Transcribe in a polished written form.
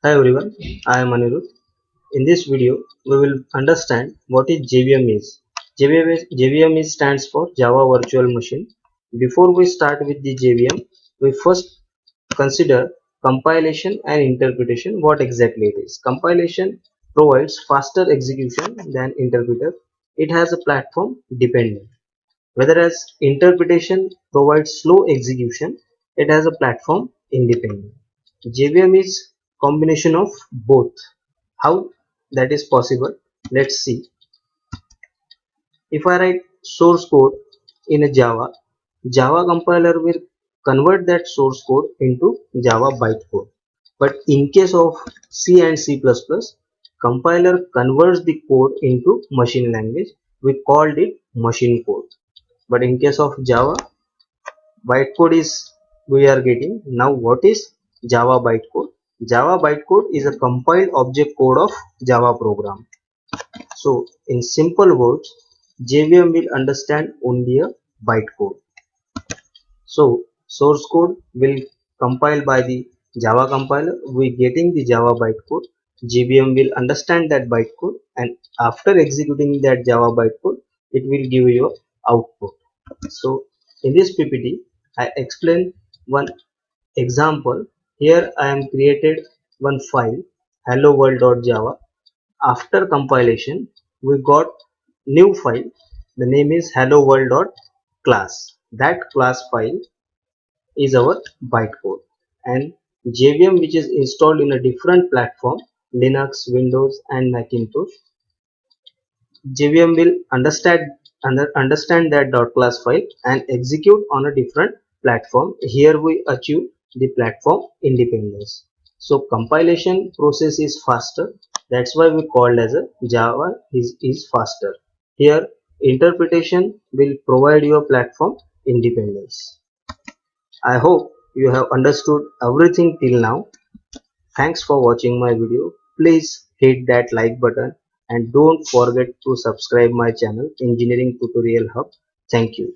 Hi everyone, I am Anirudha. In this video, we will understand what is JVM is. JVM stands for Java Virtual Machine. Before we start with the JVM, we first consider compilation and interpretation. What exactly it is? Compilation provides faster execution than interpreter. It has a platform dependent. Whereas interpretation provides slow execution, it has a platform independent. JVM is combination of both. How that is possible? Let's see. If I write source code in a Java compiler will convert that source code into Java bytecode. But in case of C and C++, compiler converts the code into machine language. We called it machine code. But in case of Java, bytecode is we are getting. Now what is Java bytecode? Java bytecode is a compiled object code of Java program. So in simple words, JVM will understand only a bytecode. So source code will compile by the Java compiler. We getting the Java bytecode. JVM will understand that bytecode, and after executing that Java bytecode, it will give you output. So in this PPT, I explain one example. Here I am created one file hello world.java. After compilation, we got new file. The name is hello world.class. That class file is our bytecode, and JVM, which is installed in a different platform, Linux, Windows and Macintosh. JVM will understand that .class file and execute on a different platform. Here we achieve the platform independence. So compilation process is faster. That's why we called as a Java is faster. Here interpretation will provide you a platform independence. I hope you have understood everything till now. Thanks for watching my video. Please hit that like button and don't forget to subscribe my channel Engineering Tutorial Hub. Thank you.